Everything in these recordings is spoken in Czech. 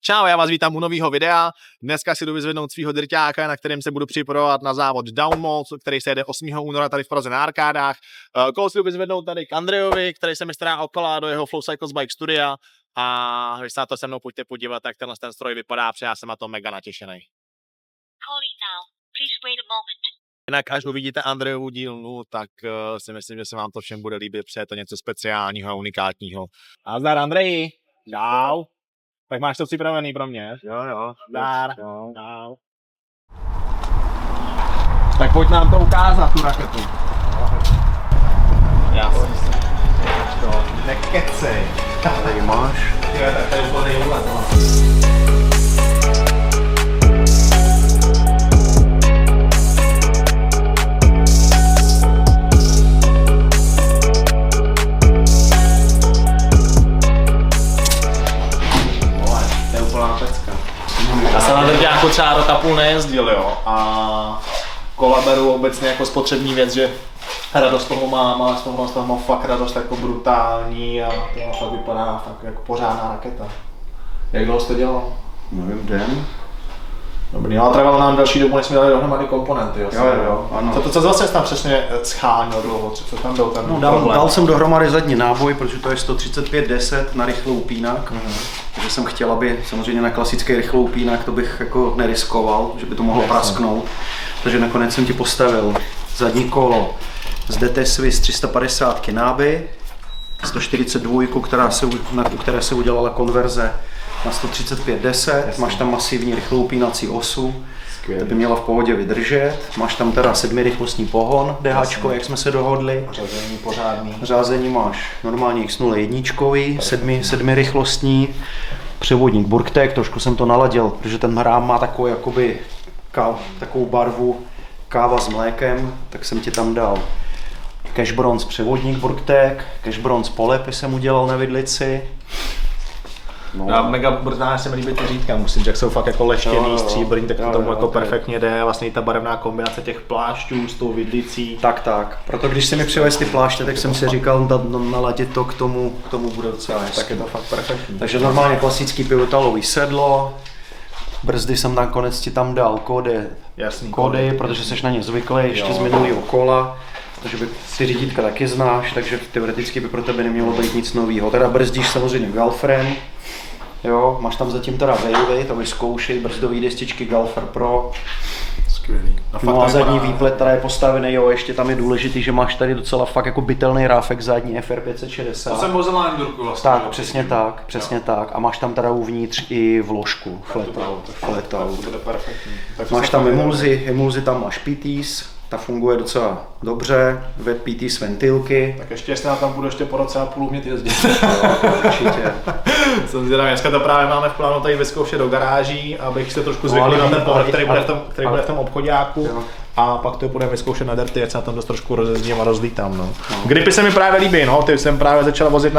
Čau, já vás vítám u nového videa. Dneska si jdu vyzvednout svého drťáka, na kterém se budu připravovat na závod Downmall, který se jede 8. února tady v Praze na arkádách. Kolo si jdu vyzvednout tady k Andrejovi, který se mi stará o kola do jeho Flow Cycles Bike Studia. A když se na to se mnou pojďte podívat, jak tenhle ten stroj vypadá, protože já jsem na to mega natěšený. Jinak až uvidíte Andrejovu dílnu, tak si myslím, že se vám to všem bude líbit, protože je to něco speciálního a unikátního. A zdar Andreji! Čau! Tak máš to připravený pro mě? Jo. Zdar! Čau! Tak pojď nám to ukázat, tu raketu. Jasně. Nekecej. Tady máš. Jo, tak to je úplný úlet. Já jsem na drťáku třeba rok a půl nejezdil, jo, a kola beru obecně jako spotřební věc, že radost toho mám, ale z toho mám fakt radost jako brutální a to fakt vypadá fakt jako pořádná raketa. Jak dlouho jste dělal? Nevím, den. Dobrý, ale trvalo nám další dobu, než jsme dali dohromady komponenty, jo? Jo, ano. Co zase tam přesně schánil dlouho, co tam byl ten problém? Dal jsem dohromady zadní náboj, protože to je 135-10 na rychlou upínak. Takže jsem chtěl, aby samozřejmě na klasický rychlou upínak to bych jako neriskoval, že by to mohlo prasknout. Takže nakonec jsem ti postavil zadní kolo z DT Swiss 350 náby, 142, u které se udělala konverze na 135-10, máš tam masivní rychlou upínací osu, to by měla v pohodě vydržet, máš tam teda 7rychlostní pohon, DHčko, jak jsme se dohodli. Řazení pořádný. Řazení máš normálně X01, 7rychlostní, převodník Burgtec, trošku jsem to naladil, protože ten rám má takovou, jakoby, takovou barvu káva s mlékem, tak jsem ti tam dal Cash Bronze převodník Burgtec, Cash Bronze polepy jsem udělal na vidlici. No. Mega brutálně se mi líbí ty řídka, musím říct, jak jsou fakt jako leštěný, stříbrný, tak to tomu jako perfektně jde, vlastně ta barevná kombinace těch plášťů s tou vidlicí. Tak, proto když si mi přivez ty pláště, tak jsem si říkal, naladit to k tomu bude docela hezky. Tak je to fakt perfektní. Takže normálně klasický pivotalový sedlo, brzdy jsem nakonec ti tam dal kódy, protože jsi na ně zvyklý ještě z minulého kola. Takže ty řídítka taky znáš, takže teoreticky by pro tebe nemělo být nic nového. Teda brzdíš samozřejmě Galfrem, jo, máš tam zatím teda Wavy, to vyzkoušej, brzdový destičky Galfer Pro. Skvělý. No a zadní výplet teda je postavený, jo, ještě tam je důležitý, že máš tady docela fakt jako bytelný ráfek zadní FR560. To jsem vozil na endurku vlastně. Tak, přesně tak. A máš tam teda uvnitř i vložku, flatout. To bude perfektní. Máš tam emulzi tam máš PTs. Ta funguje docela dobře, wet PT s ventilky. Tak ještě jestli tam budu ještě po roce a půl umět jezdit. Jo, určitě. Jsem zvědavý, dneska to právě máme v plánu tady vyzkoušet do garáží, abych se trošku zvykl na ten pohled, který bude v tom obchodáku. Jo. A pak to budeme vyzkoušet na dirty, ať se na tom dost trošku rozjezdím a rozlítám. No. Gripy se mi právě líbí, no. Ty jsem právě začal vozit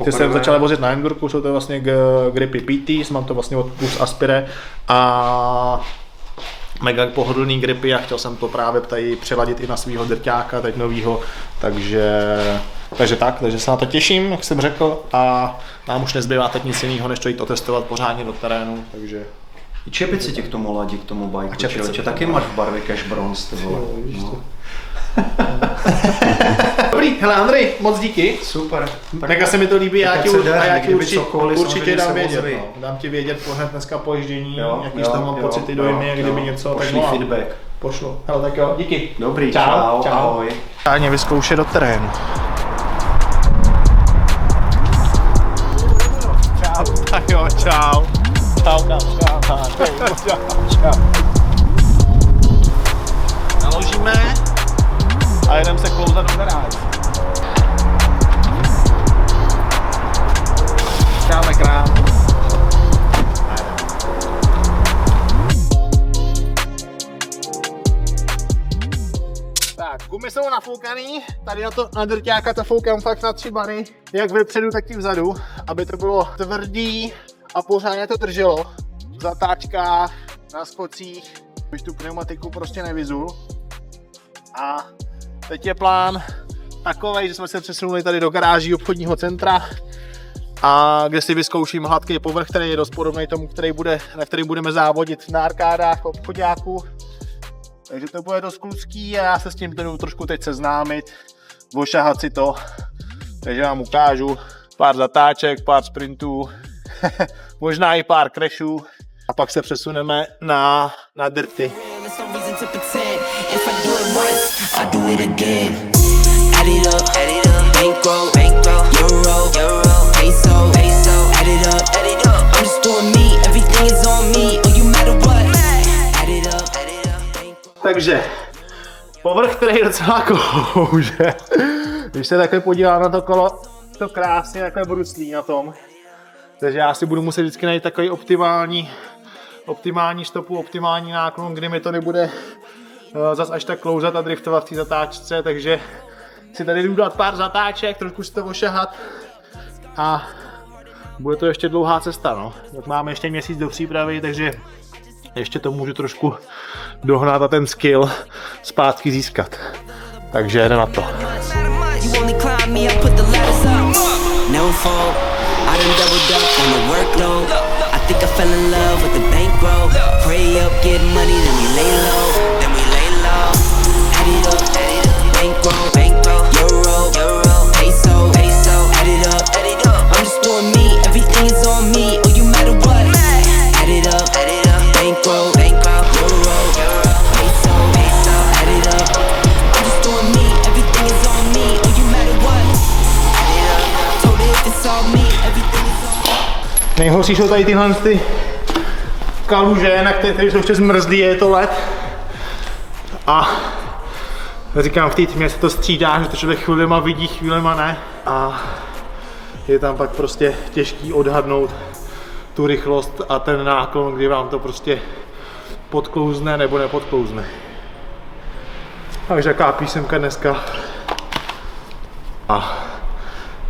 ty jsem začal vozit na endurku, jsou to vlastně gripy PT, mám to vlastně od Plus Aspire a mega pohodlný gripy a chtěl jsem to právě tady přeladit i na svýho drťáka, teď novýho, takže se na to těším, jak jsem řekl, a nám už nezbývá teď nic jiného, než to jít otestovat pořádně do terénu, takže... I čepici ti k tomu ladí, k tomu bajku, čepici taky máš v barvě Cash Bronze, ty vole. Dobrý, hele Andrej, moc díky. Super. Tak se mi to líbí a já ti určitě dám vědět. No. Dám ti vědět hned dneska po ježdění, jaký z toho mám pocity, dojmy, jak kdyby něco, tak volám. Feedback. Pošlu. Hele, tak jo, díky. Dobrý, čau. Ahoj. Táně vyzkoušet do terénu. Čau, tak jo, čau. Čau. Naložíme a jedeme se klouzat do garáže. Dáme krám. Tak, gumy jsou nafoukaný, tady na drťáka to foukám fakt na 3 bary, jak vepředu, tak i vzadu, aby to bylo tvrdý a pořádně to drželo. V zatáčkách, na skocích, už tu pneumatiku prostě nevyzul. A teď je plán takovej, že jsme se přesunuli tady do garáží obchodního centra a kde si vyzkouším hladký povrch, který je dost podobný tomu, na který budeme závodit na arkádách v obchodáku. Takže to bude dost kluský a já se s tím jdu trošku teď seznámit, ošahat si to. Takže vám ukážu pár zatáček, pár sprintů, možná i pár crashů a pak se přesuneme na dirty. Takže povrch, který je docela klouže. Když se takhle podívám na to kolo, to krásně takhle bruslí na tom. Takže já si budu muset vždycky najít takový optimální stopu, optimální náklon, kdy mi to nebude zas až tak klouzat a driftovat v té zatáčce, takže si tady jdu dát pár zatáček, trošku si to ošahat a bude to ještě dlouhá cesta, no. Tak máme ještě měsíc do přípravy, takže ještě to můžu trošku dohnat a ten skill zpátky získat. Takže jde na to. Nejhorší jsou tady tyhle kaluže, na které jsou ještě zmrzlý, je to led. A říkám, v té tmě se to střídá, že to člověk chvílema vidí, chvílema ne. A je tam pak prostě těžký odhadnout tu rychlost a ten náklon, kdy vám to prostě podklouzne nebo nepodklouzne. Takže jaká písemka dneska. A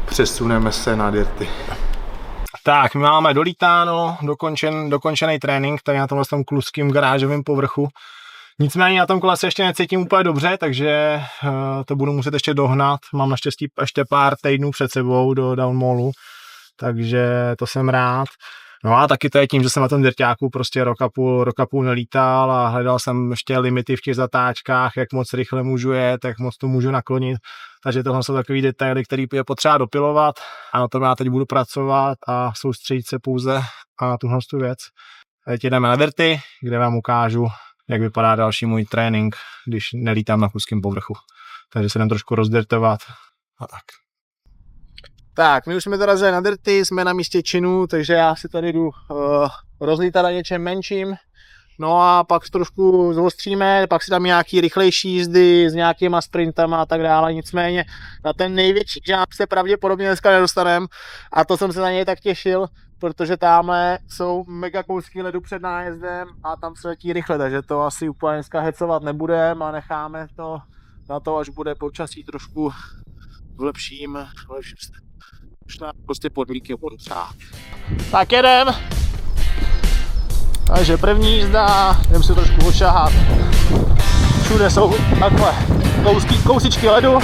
přesuneme se na dirty. Tak, my máme dolítáno, dokončený trénink tady na tomhle kluským garážovém povrchu. Nicméně na tom kole se ještě necítím úplně dobře, takže to budu muset ještě dohnat. Mám naštěstí ještě pár týdnů před sebou do downmallu, takže to jsem rád. No a taky to je tím, že jsem na tom dirťáku prostě rok a půl nelítal a hledal jsem ještě limity v těch zatáčkách, jak moc rychle můžu jet, jak moc to můžu naklonit. Takže tohle jsou takový detaily, který je potřeba dopilovat a na tom já teď budu pracovat a soustředit se pouze na tuhle věc. Teď jdeme na dirty, kde vám ukážu, jak vypadá další můj trénink, když nelítám na kluském povrchu. Takže se jdem trošku rozdirtovat a tak. Tak, my už jsme dorazili na dirty, jsme na místě činu, takže já si tady jdu rozlítat na něčem menším. No a pak trošku zostříme, pak si tam nějaký rychlejší jízdy s nějakýma sprintama a tak dále. Nicméně na ten největší žáb se pravděpodobně dneska nedostaneme a to jsem se na něj tak těšil, protože tamhle jsou mega kousky ledu před nájezdem a tam se letí rychle, takže to asi úplně dneska hecovat nebudeme a necháme to na to, až bude počasí trošku v lepším prostě podmínky budu přát. Tak jedem! Takže první jízda, jdem si trošku ošahat. Všude jsou takhle kousičky ledu.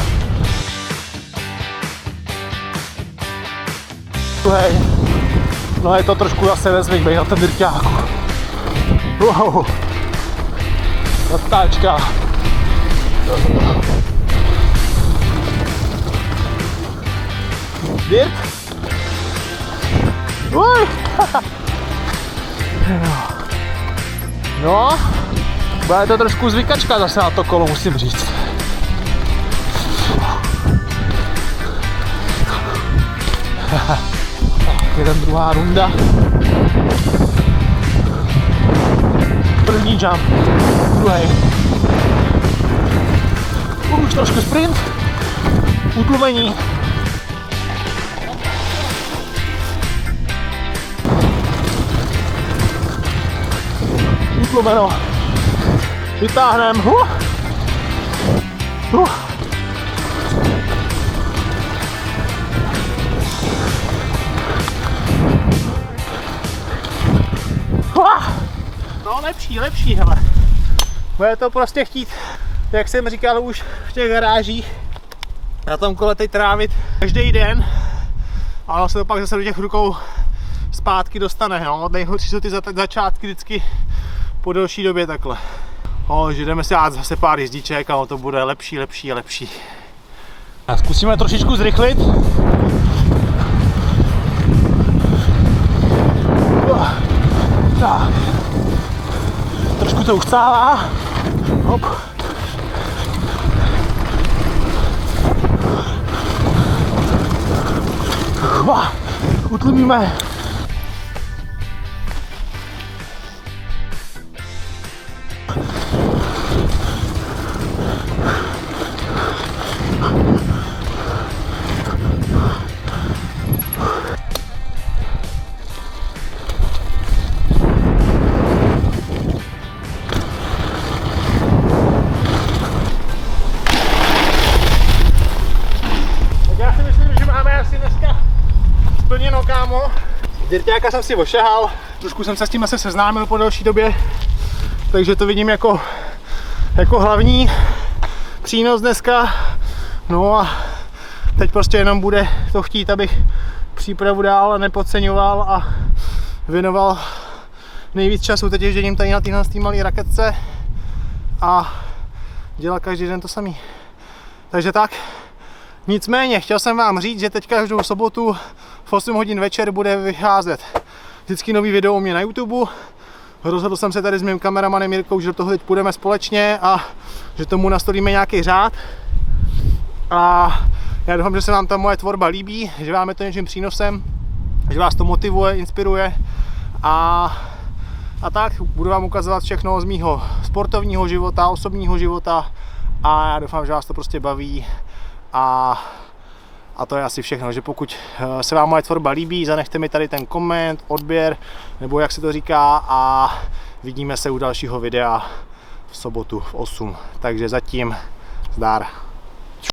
No je to trošku zase nezvyk být na ten dirťáku. Wow. Zatáčka. Dirt. No, bude to trošku zvykačka zase na to kolo, musím říct. Jeden druhá runda. První jump, druhý. Už trošku sprint, utlumení. Utlumeno. Vytáhnem. No lepší, hele. Bude to prostě chtít, jak jsem říkal už v těch garážích, na tom kole teď trávit každý den a ono se to pak zase do těch rukou zpátky dostane. No. Nejhorší jsou ty začátky vždycky po delší době takhle. Že jdeme si dát zase pár jízdiček a to bude lepší, lepší a lepší. A zkusíme trošičku zrychlit. Tak. Trošku to uchcává. Hop. Utlumíme. Splněno, kámo. Dirťáka jsem si ošahal, trošku jsem se s tím asi seznámil po delší době, takže to vidím jako hlavní přínos dneska. No a teď prostě jenom bude to chtít, abych přípravu dál nepodceňoval a věnoval nejvíc času teď ježděním tady na téhle malé raketce a dělal každý den to samý. Takže tak. Nicméně, chtěl jsem vám říct, že teď každou sobotu v 8 hodin večer bude vycházet vždycky nový video u mě na YouTube. Rozhodl jsem se tady s mým kameramanem Jirkou, že do toho teď půjdeme společně a že tomu nastolíme nějaký řád. A já doufám, že se vám ta moje tvorba líbí, že vám je to něčím přínosem, že vás to motivuje, inspiruje a tak budu vám ukazovat všechno z mýho sportovního života, osobního života a já doufám, že vás to prostě baví. A to je asi všechno, že pokud se vám moje tvorba líbí, zanechte mi tady ten koment, odběr, nebo jak se to říká a vidíme se u dalšího videa v sobotu v 8. Takže zatím zdar.